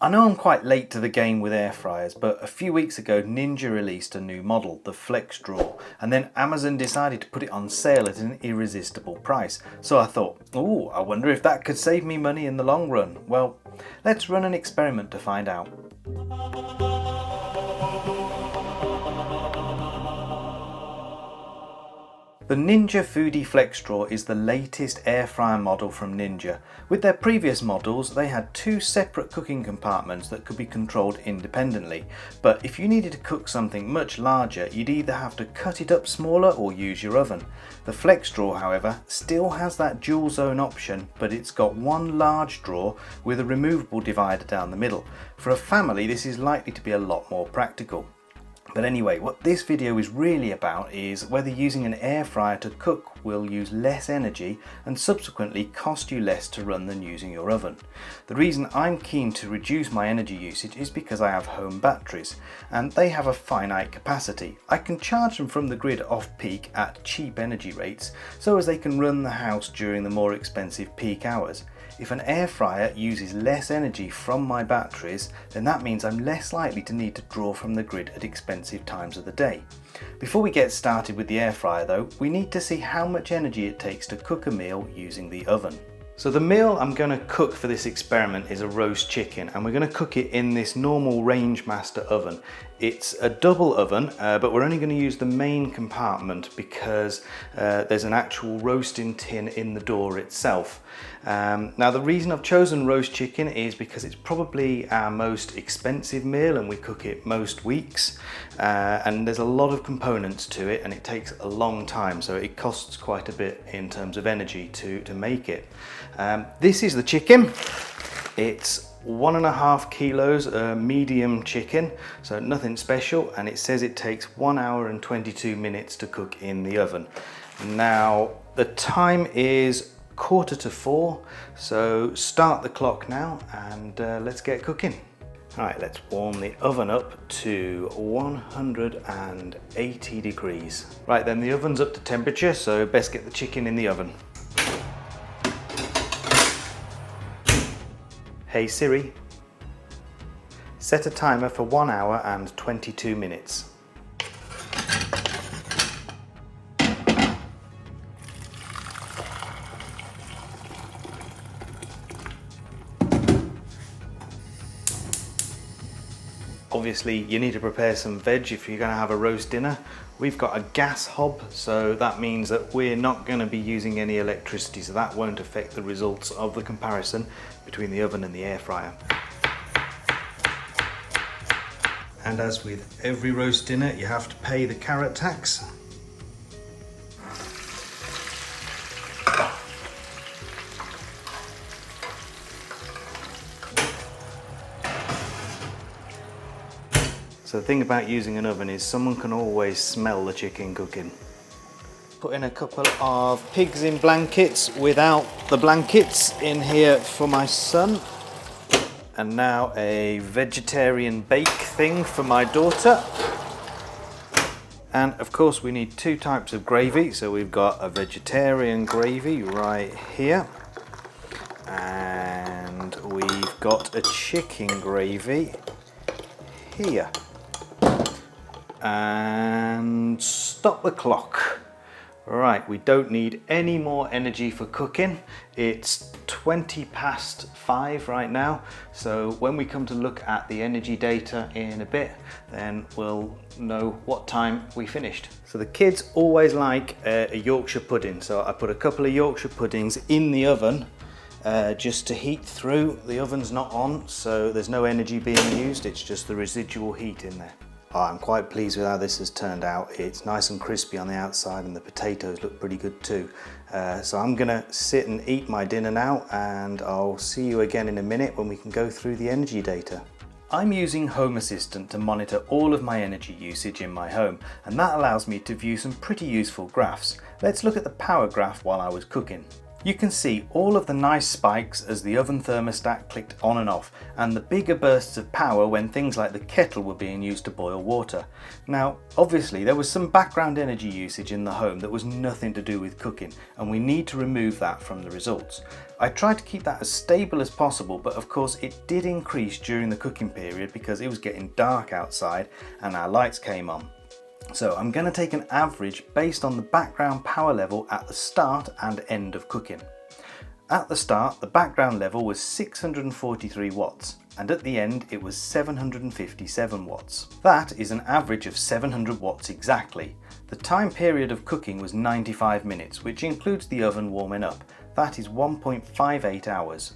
I know I'm quite late to the game with air fryers, but a few weeks ago Ninja released a new model, the FlexDrawer, and then Amazon decided to put it on sale at an irresistible price. So I thought, ooh, I wonder if that could save me money in the long run. Well, let's run an experiment to find out. The Ninja Foodi FlexDrawer is the latest air fryer model from Ninja. With their previous models, they had two separate cooking compartments that could be controlled independently. But if you needed to cook something much larger, you'd either have to cut it up smaller or use your oven. The FlexDrawer, however, still has that dual zone option, but it's got one large drawer with a removable divider down the middle. For a family, this is likely to be a lot more practical. But anyway, what this video is really about is whether using an air fryer to cook will use less energy and subsequently cost you less to run than using your oven. The reason I'm keen to reduce my energy usage is because I have home batteries and they have a finite capacity. I can charge them from the grid off-peak at cheap energy rates so as they can run the house during the more expensive peak hours. If an air fryer uses less energy from my batteries, then that means I'm less likely to need to draw from the grid at expensive times of the day. Before we get started with the air fryer though, we need to see how much energy it takes to cook a meal using the oven. So the meal I'm going to cook for this experiment is a roast chicken, and we're going to cook it in this normal Rangemaster oven. It's a double oven, but we're only going to use the main compartment because there's an actual roasting tin in the door itself. Now the reason I've chosen roast chicken is because it's probably our most expensive meal and we cook it most weeks, and there's a lot of components to it and it takes a long time, so it costs quite a bit in terms of energy to make it. This is the chicken. It's 1.5 kilos, medium chicken, so nothing special, and it says it takes 1 hour and 22 minutes to cook in the oven. Now the time is 3:45, so start the clock now and let's get cooking. Alright, let's warm the oven up to 180 degrees. Right then, the oven's up to temperature, so best get the chicken in the oven. Hey Siri, set a timer for 1 hour and 22 minutes. Obviously you need to prepare some veg if you're going to have a roast dinner. We've got a gas hob, so that means that we're not going to be using any electricity, so that won't affect the results of the comparison between the oven and the air fryer. And as with every roast dinner, you have to pay the carrot tax. So the thing about using an oven is someone can always smell the chicken cooking. Put in a couple of pigs in blankets without the blankets in here for my son. And now a vegetarian bake thing for my daughter. And of course we need two types of gravy. So we've got a vegetarian gravy right here. And we've got a chicken gravy here. And stop the clock. Right, we don't need any more energy for cooking. It's 5:20 right now, so when we come to look at the energy data in a bit, then we'll know what time we finished. So the kids always like a Yorkshire pudding, so I put a couple of Yorkshire puddings in the oven just to heat through. The oven's not on, so there's no energy being used, it's just the residual heat in there. I'm quite pleased with how this has turned out. It's nice and crispy on the outside and the potatoes look pretty good too. So I'm gonna sit and eat my dinner now, and I'll see you again in a minute when we can go through the energy data. I'm using Home Assistant to monitor all of my energy usage in my home, and that allows me to view some pretty useful graphs. Let's look at the power graph while I was cooking. You can see all of the nice spikes as the oven thermostat clicked on and off, and the bigger bursts of power when things like the kettle were being used to boil water. Now, obviously there was some background energy usage in the home that was nothing to do with cooking, and we need to remove that from the results. I tried to keep that as stable as possible, but of course it did increase during the cooking period because it was getting dark outside and our lights came on. So I'm going to take an average based on the background power level at the start and end of cooking. At the start, the background level was 643 watts, and at the end it was 757 watts. That is an average of 700 watts exactly. The time period of cooking was 95 minutes, which includes the oven warming up. That is 1.58 hours.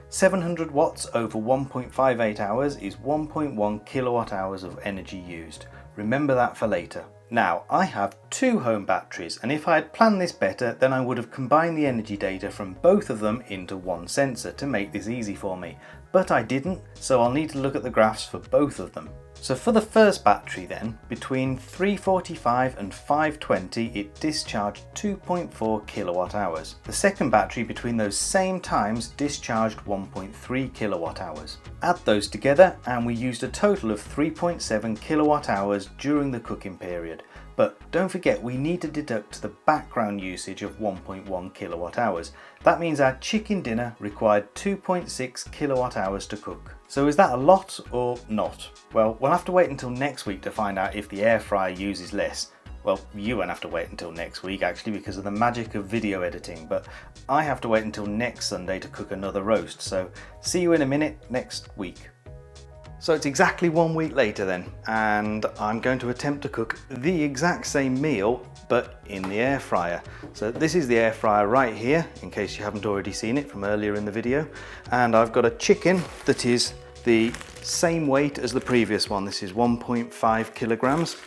700 watts over 1.58 hours is 1.1 kilowatt hours of energy used. Remember that for later. Now, I have 2 home batteries, and if I had planned this better, then I would have combined the energy data from both of them into one sensor to make this easy for me. But I didn't, so I'll need to look at the graphs for both of them. So for the first battery then, between 3:45 and 5:20 it discharged 2.4 kilowatt hours. The second battery between those same times discharged 1.3 kilowatt hours. Add those together and we used a total of 3.7 kilowatt hours during the cooking period. But don't forget, we need to deduct the background usage of 1.1 kilowatt hours. That means our chicken dinner required 2.6 kilowatt hours to cook. So is that a lot or not? Well, we'll have to wait until next week to find out if the air fryer uses less. Well, you won't have to wait until next week actually because of the magic of video editing, but I have to wait until next Sunday to cook another roast. So see you in a minute next week. So it's exactly 1 week later then, and I'm going to attempt to cook the exact same meal, but in the air fryer. So this is the air fryer right here, in case you haven't already seen it from earlier in the video. And I've got a chicken that is the same weight as the previous one. This is 1.5 kilograms.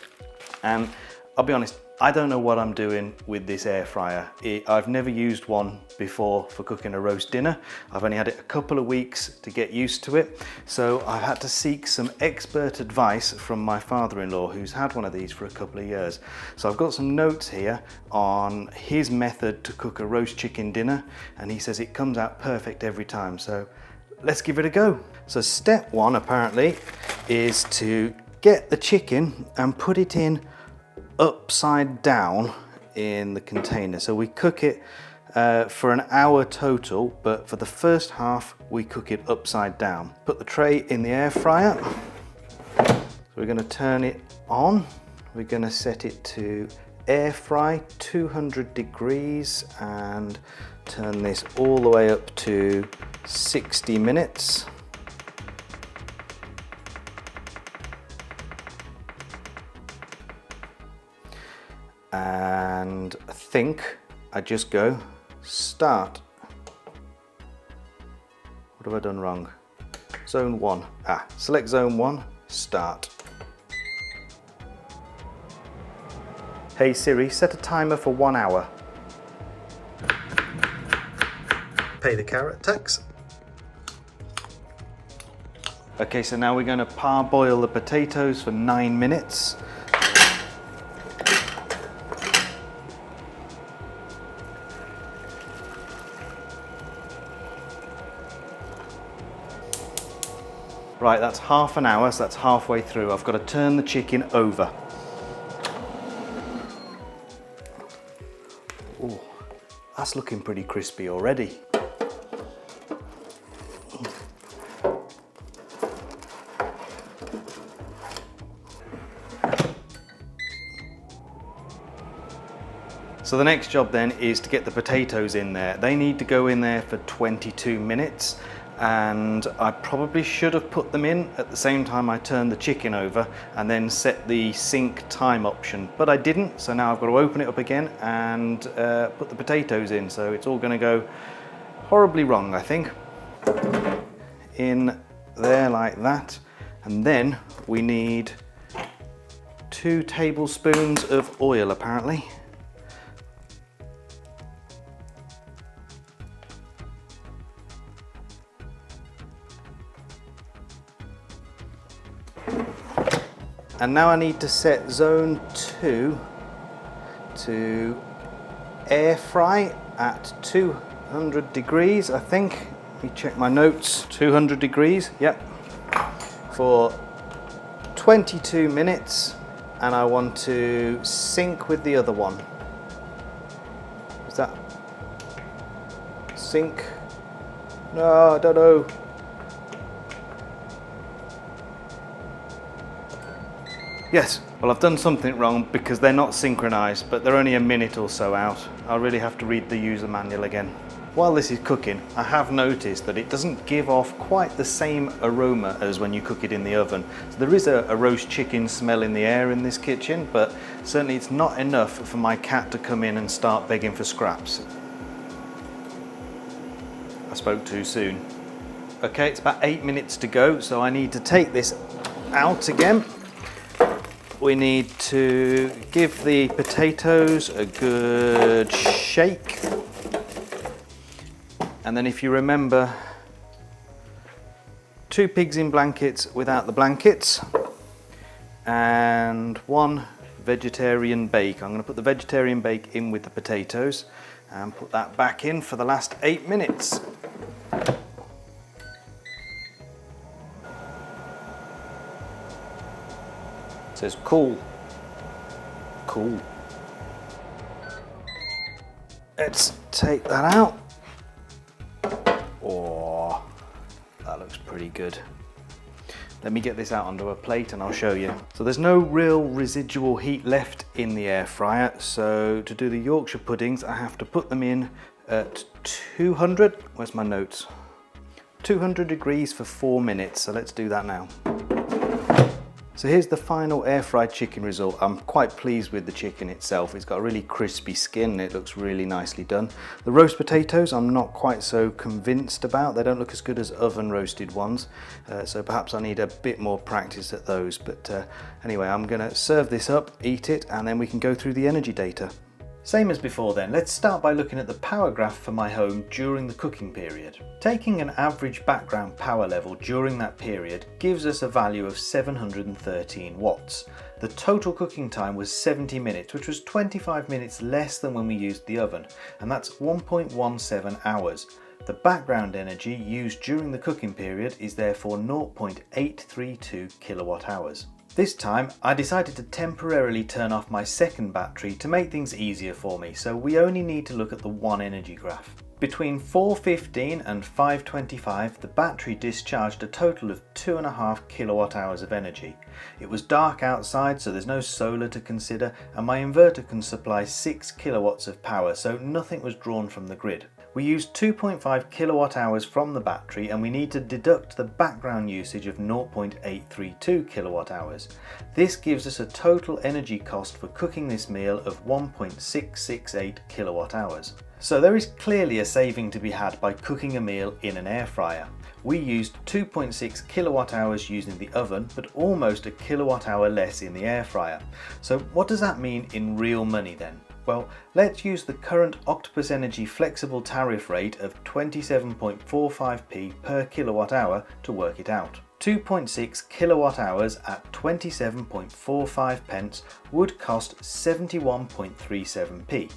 And I'll be honest, I don't know what I'm doing with this air fryer. I've never used one before for cooking a roast dinner. I've only had it a couple of weeks to get used to it. So I've had to seek some expert advice from my father-in-law who's had one of these for a couple of years. So I've got some notes here on his method to cook a roast chicken dinner, and he says it comes out perfect every time. So let's give it a go. So step 1 apparently is to get the chicken and put it in upside down in the container. So we cook it for an hour total, but for the first half we cook it upside down. Put the tray in the air fryer. So we're going to turn it on. We're going to set it to air fry 200 degrees and turn this all the way up to 60 minutes. And I think I just go start. What have I done wrong? Zone 1. Select zone 1, start. Hey Siri, set a timer for 1 hour. Pay the carrot tax. Okay, so now we're going to parboil the potatoes for 9 minutes. Right, that's half an hour, so that's halfway through. I've got to turn the chicken over. Oh, that's looking pretty crispy already. So the next job then is to get the potatoes in there. They need to go in there for 22 minutes. And I probably should have put them in at the same time I turned the chicken over and then set the sync time option, but I didn't, so now I've got to open it up again and put the potatoes in, so it's all going to go horribly wrong, I think. In there like that, and then we need 2 tablespoons of oil apparently. And now I need to set zone 2 to air fry at 100 degrees, I think. Let me check my notes. 200 degrees, yep. For 22 minutes, and I want to sync with the other one. Is that sync? No, I don't know. Yes, well, I've done something wrong because they're not synchronized, but they're only a minute or so out. I'll really have to read the user manual again. While this is cooking, I have noticed that it doesn't give off quite the same aroma as when you cook it in the oven. So there is a roast chicken smell in the air in this kitchen, but certainly it's not enough for my cat to come in and start begging for scraps. I spoke too soon. Okay, it's about 8 minutes to go, so I need to take this out again. We need to give the potatoes a good shake. And then if you remember, 2 pigs in blankets without the blankets, and 1 vegetarian bake. I'm going to put the vegetarian bake in with the potatoes and put that back in for the last 8 minutes. It says cool. Cool. Let's take that out. Oh, that looks pretty good. Let me get this out onto a plate and I'll show you. So there's no real residual heat left in the air fryer, so to do the Yorkshire puddings I have to put them in at 200, where's my notes? 200 degrees for 4 minutes, so let's do that now. So here's the final air fried chicken result. I'm quite pleased with the chicken itself. It's got a really crispy skin and it looks really nicely done. The roast potatoes I'm not quite so convinced about. They don't look as good as oven roasted ones. So perhaps I need a bit more practice at those. But anyway, I'm gonna serve this up, eat it, and then we can go through the energy data. Same as before then, let's start by looking at the power graph for my home during the cooking period. Taking an average background power level during that period gives us a value of 713 watts. The total cooking time was 70 minutes, which was 25 minutes less than when we used the oven, and that's 1.17 hours. The background energy used during the cooking period is therefore 0.832 kilowatt hours. This time I decided to temporarily turn off my second battery to make things easier for me, so we only need to look at the one energy graph. Between 4:15 and 5:25 the battery discharged a total of 2.5 kilowatt hours of energy. It was dark outside, so there's no solar to consider, and my inverter can supply 6 kilowatts of power, so nothing was drawn from the grid. We used 2.5 kilowatt hours from the battery and we need to deduct the background usage of 0.832 kilowatt hours. This gives us a total energy cost for cooking this meal of 1.668 kilowatt hours. So there is clearly a saving to be had by cooking a meal in an air fryer. We used 2.6 kilowatt hours using the oven, but almost a kilowatt hour less in the air fryer. So what does that mean in real money then? Well, let's use the current Octopus Energy flexible tariff rate of 27.45p per kilowatt hour to work it out. 2.6 kilowatt hours at 27.45 pence would cost 71.37p.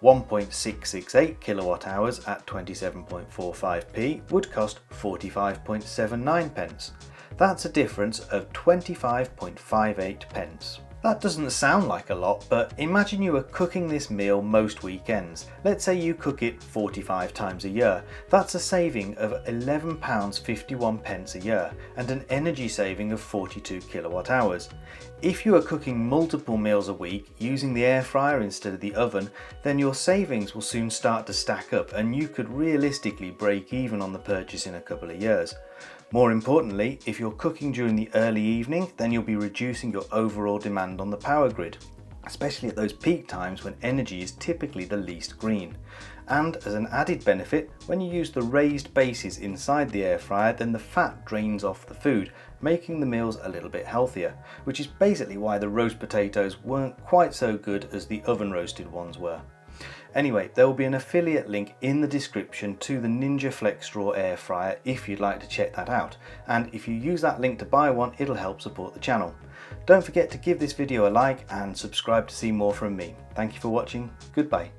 1.668 kilowatt hours at 27.45p would cost 45.79 pence. That's a difference of 25.58 pence. That doesn't sound like a lot, but imagine you are cooking this meal most weekends. Let's say you cook it 45 times a year. That's a saving of £11.51 a year and an energy saving of 42 kilowatt hours. If you are cooking multiple meals a week using the air fryer instead of the oven, then your savings will soon start to stack up and you could realistically break even on the purchase in a couple of years. More importantly, if you're cooking during the early evening, then you'll be reducing your overall demand on the power grid, especially at those peak times when energy is typically the least green. And as an added benefit, when you use the raised bases inside the air fryer, then the fat drains off the food, making the meals a little bit healthier, which is basically why the roast potatoes weren't quite so good as the oven roasted ones were. Anyway, there will be an affiliate link in the description to the Ninja FlexDrawer air fryer if you'd like to check that out. And if you use that link to buy one, it'll help support the channel. Don't forget to give this video a like and subscribe to see more from me. Thank you for watching. Goodbye.